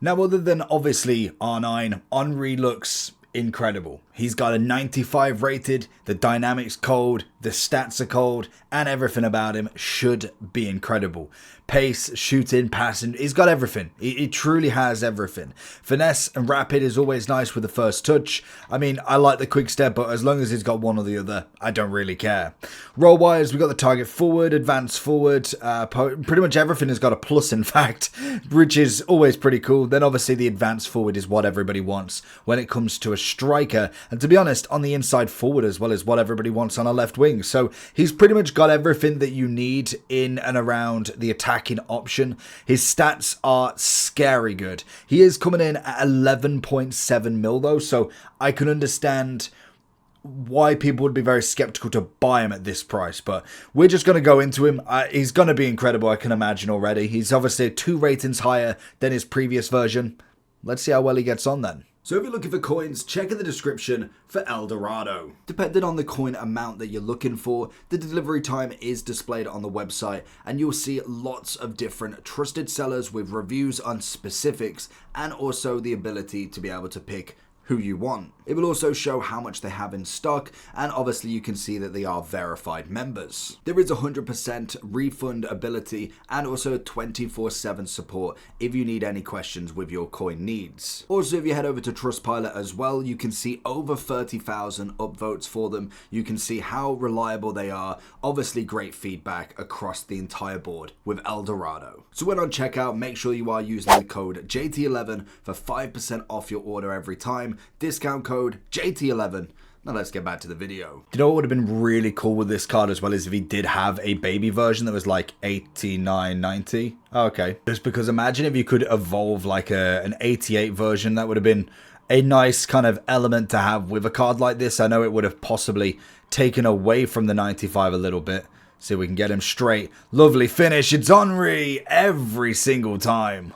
Now, other than obviously R9, Henry looks incredible. He's got a 95 rated, the dynamics cold, the stats are cold, and everything about him should be incredible. Pace, shooting, passing, he's got everything. He truly has everything. Finesse and rapid is always nice with the first touch. I mean, I like the quick step, but as long as he's got one or the other, I don't really care. Roll wise, we've got the target forward, advance forward, pretty much everything has got a plus in fact, which is always pretty cool. Then obviously the advance forward is what everybody wants when it comes to a striker, and to be honest, on the inside forward as well as what everybody wants on a left wing. So he's pretty much got everything that you need in and around the attacking option. His stats are scary good. He is coming in at 11.7 mil though, so I can understand why people would be very skeptical to buy him at this price, but we're just going to go into him. He's going to be incredible, I can imagine already. He's obviously 2 ratings higher than his previous version. Let's see how well he gets on then. So if you're looking for coins, check in the description for El Dorado. Depending on the coin amount that you're looking for, the delivery time is displayed on the website, and you'll see lots of different trusted sellers with reviews on specifics and also the ability to be able to pick who you want. It will also show how much they have in stock, and obviously you can see that they are verified members. There is 100% refund ability and also 24/7 support if you need any questions with your coin needs. Also, if you head over to Trustpilot as well, you can see over 30,000 upvotes for them. You can see how reliable they are. Obviously great feedback across the entire board with El Dorado. So when on checkout, make sure you are using the code JT11 for 5% off your order every time. Discount code JT11. Now let's get back to the video. You know what would have been really cool with this card as well is if he did have a baby version that was like 89.90. Okay. Just because imagine if you could evolve like an 88 version, that would have been a nice kind of element to have with a card like this. I know it would have possibly taken away from the 95 a little bit. See if we can get him straight. Lovely finish. It's Henry every single time.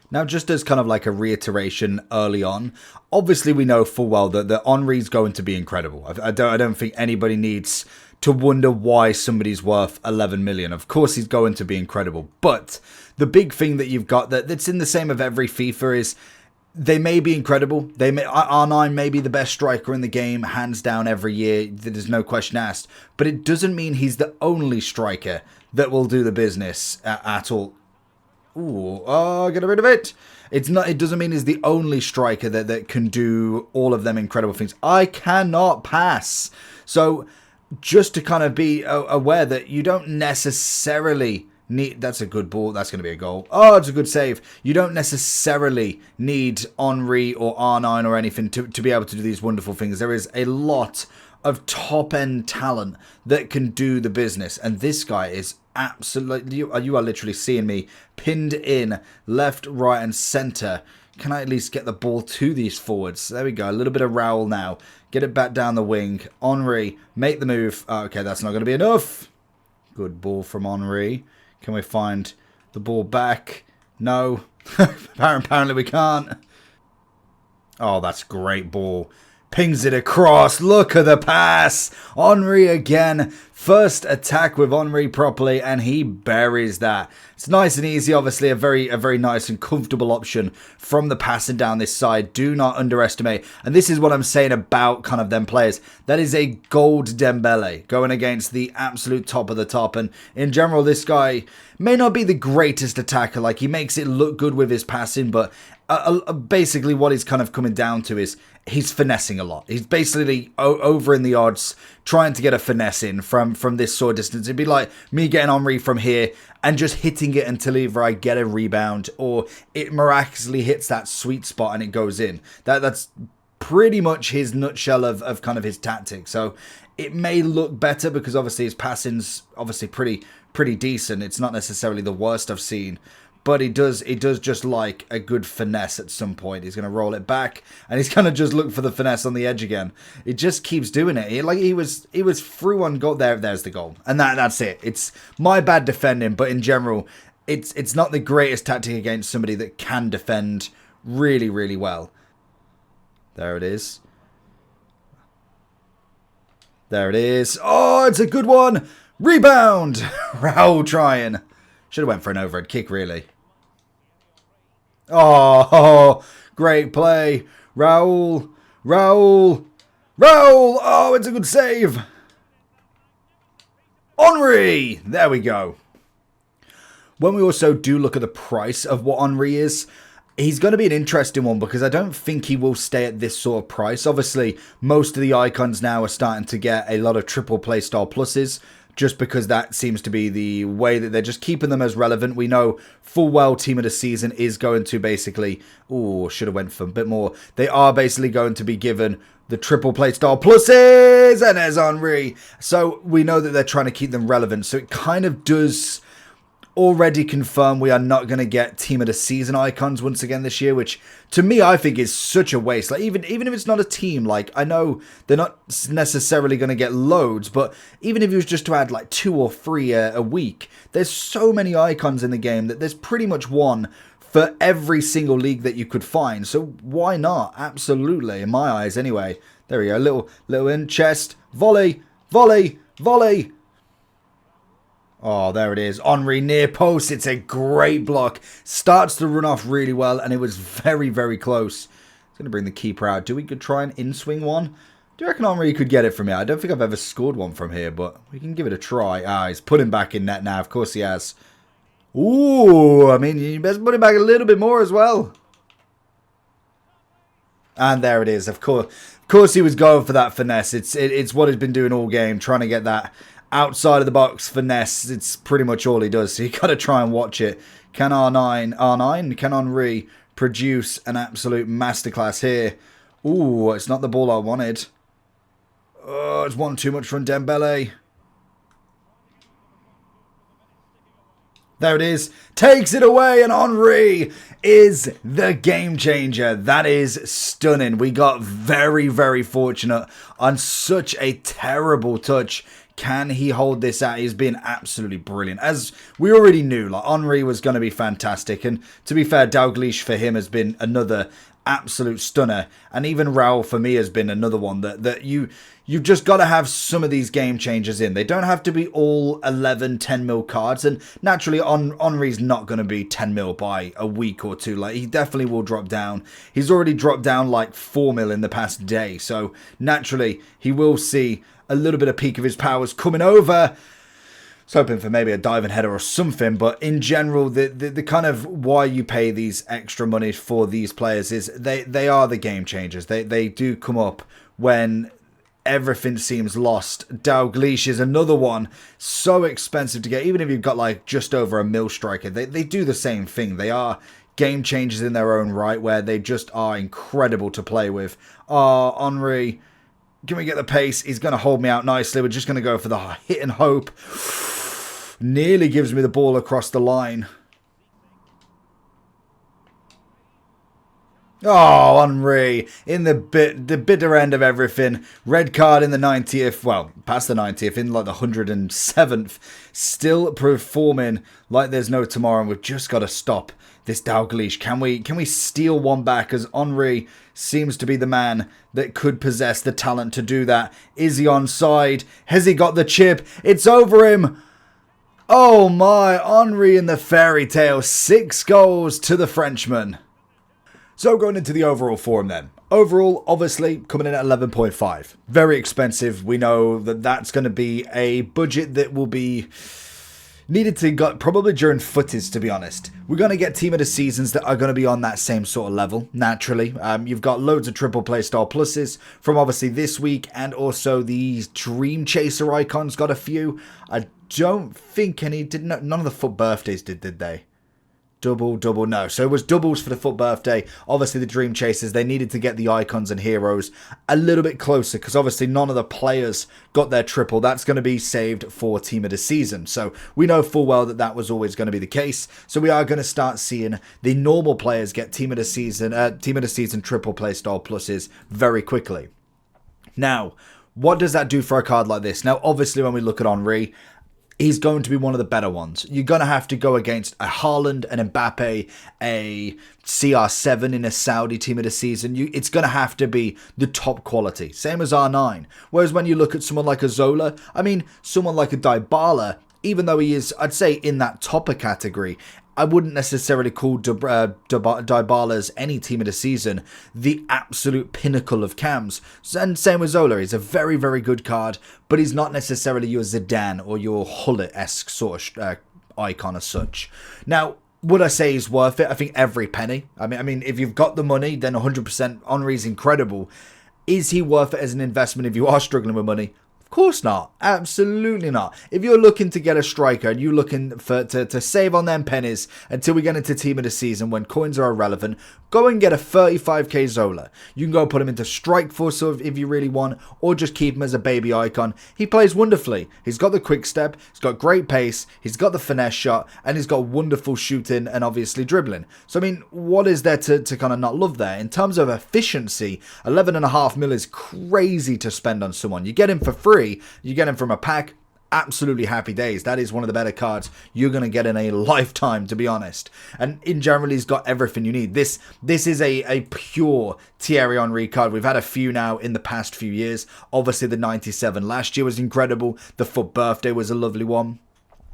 Now, just as kind of like a reiteration early on, obviously we know full well that Henry's going to be incredible. I don't think anybody needs to wonder why somebody's worth 11 million. Of course, he's going to be incredible. But the big thing that you've got that's in the same of every FIFA is they may be incredible. R9 may be the best striker in the game, hands down every year. There's no question asked. But it doesn't mean he's the only striker that will do the business at all. Ooh, oh, get rid of it. It doesn't mean he's the only striker that can do all of them incredible things. I cannot pass. So just to kind of be aware that you don't necessarily need... That's a good ball. That's going to be a goal. Oh, it's a good save. You don't necessarily need Henry or R9 or anything to be able to do these wonderful things. There is a lot of top-end talent that can do the business. And this guy is absolutely... You are literally seeing me pinned in left, right, and center. Can I at least get the ball to these forwards? There we go. A little bit of Raul now. Get it back down the wing. Henry, make the move. Oh, okay, that's not going to be enough. Good ball from Henry. Can we find the ball back? No. Apparently we can't. Oh, that's a great ball. Pings it across. Look at the pass. Henry again. First attack with Henry properly, and he buries that. It's nice and easy. Obviously, a very nice and comfortable option from the passing down this side. Do not underestimate. And this is what I'm saying about kind of them players. That is a gold Dembele going against the absolute top of the top. And in general, this guy may not be the greatest attacker. Like, he makes it look good with his passing, but basically what he's kind of coming down to is he's finessing a lot. He's basically over in the odds, trying to get a finesse in from this sort of distance. It'd be like me getting Henry from here and just hitting it until either I get a rebound or it miraculously hits that sweet spot and it goes in. That's pretty much his nutshell of kind of his tactics. So it may look better because obviously his passing's obviously pretty decent. It's not necessarily the worst I've seen. But he does just like a good finesse at some point. He's going to roll it back, and he's going to just look for the finesse on the edge again. It just keeps doing it. He was through on goal. There's the goal, and that's it. It's my bad defending, but in general, it's not the greatest tactic against somebody that can defend really well. There it is. There it is. Oh, it's a good one. Rebound. Raul trying. Should have went for an overhead kick, really. Oh, great play. Raul. Raul. Raul. Oh, it's a good save. Henry. There we go. When we also do look at the price of what Henry is, he's going to be an interesting one because I don't think he will stay at this sort of price. Obviously, most of the icons now are starting to get a lot of triple play style pluses just because that seems to be the way that they're just keeping them as relevant. We know full well Team of the Season is going to basically... Oh, should have went for a bit more. They are basically going to be given the triple play style pluses, and there's Henry. So we know that they're trying to keep them relevant. So it kind of does... already confirmed we are not going to get Team of the Season icons once again this year, which to me I think is such a waste. Like even if it's not a team, like I know they're not necessarily going to get loads, but even if it was just to add like 2 or 3 a week, there's so many icons in the game that there's pretty much one for every single league that you could find. So why not? Absolutely, in my eyes anyway. There we go, little in chest, volley, volley, volley. Oh, there it is. Henry near post. It's a great block. Starts to run off really well, and it was very, very close. It's going to bring the keeper out. Do we could try and in-swing one? Do you reckon Henry could get it from here? I don't think I've ever scored one from here, but we can give it a try. Ah, he's put him back in net now. Of course he has. Ooh, I mean, you best put him back a little bit more as well. And there it is. Of course he was going for that finesse. It's what he's been doing all game, trying to get that outside of the box finesse. It's pretty much all he does, so you got to try and watch it. Can can Henry produce an absolute masterclass here? Ooh, it's not the ball I wanted. Oh, it's one too much from Dembele. There it is. Takes it away, and Henry is the game changer. That is stunning. We got very, very fortunate on such a terrible touch. Can he hold this out? He's been absolutely brilliant. As we already knew, like Henry was going to be fantastic. And to be fair, Dalglish for him has been another absolute stunner. And even Raul for me has been another one that you've just got to have some of these game changers in. They don't have to be all 11, 10 mil cards. And naturally, Henry's not going to be 10 mil by a week or two. Like, he definitely will drop down. He's already dropped down like 4 mil in the past day. So naturally, he will see a little bit of peak of his powers coming over. I was hoping for maybe a diving header or something, but in general, the kind of why you pay these extra money for these players is they are the game changers. They do come up when everything seems lost. Dalglish is another one, so expensive to get, even if you've got like just over a mil striker. They do the same thing. They are game changers in their own right, where they just are incredible to play with. Henry, can we get the pace? He's going to hold me out nicely. We're just going to go for the hit and hope. Nearly gives me the ball across the line. Oh, Henry in the bitter end of everything. Red card in the 90th. Well, past the 90th, in like the 107th. Still performing like there's no tomorrow, and we've just got to stop this Dalglish. Can we steal one back, as Henry seems to be the man that could possess the talent to do that. Is he onside? Has he got the chip? It's over him. Oh my, Henry in the fairy tale. 6 goals to the Frenchman. So going into the overall form then. Overall, obviously, coming in at 11.5. Very expensive. We know that that's going to be a budget that will be needed to go probably during footies, to be honest. We're going to get Team of the Seasons that are going to be on that same sort of level, naturally. You've got loads of triple play style pluses from obviously this week, and also these Dream Chaser icons got a few. I don't think none of the Fut birthdays did they? Double, no. So it was doubles for the Fut birthday. Obviously, the Dream Chasers, they needed to get the icons and heroes a little bit closer, because obviously none of the players got their triple. That's going to be saved for Team of the Season. So we know full well that was always going to be the case. So we are going to start seeing the normal players get Team of the Season triple play style pluses very quickly. Now, what does that do for a card like this? Now, obviously, when we look at Henry, he's going to be one of the better ones. You're going to have to go against a Haaland, an Mbappe, a CR7 in a Saudi Team of the Season. It's going to have to be the top quality. Same as R9. Whereas when you look at someone like a Zola, I mean, someone like a Dybala, even though he is, I'd say, in that topper category, I wouldn't necessarily call Dybala's any team of the season the absolute pinnacle of cams. And same with Zola. He's a very, very good card, but he's not necessarily your Zidane or your Hullet-esque sort of icon as such. Now, would I say he's worth it? I think every penny. I mean, if you've got the money, then 100% Henry's incredible. Is he worth it as an investment if you are struggling with money? Of course not. Absolutely not. If you're looking to get a striker and you're looking for to save on them pennies until we get into team of the season when coins are irrelevant, go and get a 35k Zola. You can go put him into Strike Force if you really want, or just keep him as a baby icon. He plays wonderfully. He's got the quick step, he's got great pace, he's got the finesse shot, and he's got wonderful shooting and obviously dribbling. So I mean, what is there to kind of not love there? In terms of efficiency, 11.5 mil is crazy to spend on someone. You get him for free. You get him from a pack, absolutely happy days. That is one of the better cards you're going to get in a lifetime, to be honest. And in general, he's got everything you need. This is a pure Thierry Henry card. We've had a few now in the past few years. Obviously, the 97 last year was incredible. The Fut birthday was a lovely one.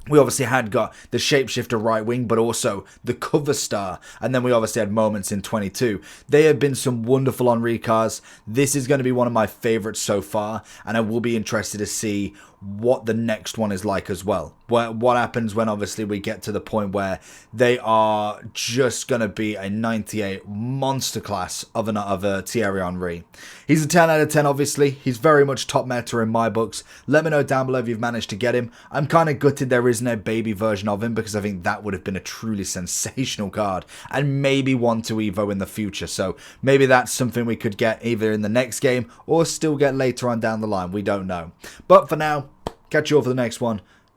We obviously had got the shapeshifter right wing, but also the cover star. And then we obviously had moments in 22. They have been some wonderful Henry cards. This is going to be one of my favorites so far. And I will be interested to see what the next one is like as well. What happens when obviously we get to the point where they are just going to be a 98 monster class of a Thierry Henry. He's a 10 out of 10 obviously. He's very much top meta in my books. Let me know down below if you've managed to get him. I'm kind of gutted there isn't a baby version of him because I think that would have been a truly sensational card and maybe one to Evo in the future. So maybe that's something we could get either in the next game or still get later on down the line. We don't know. But for now, catch you all for the next one.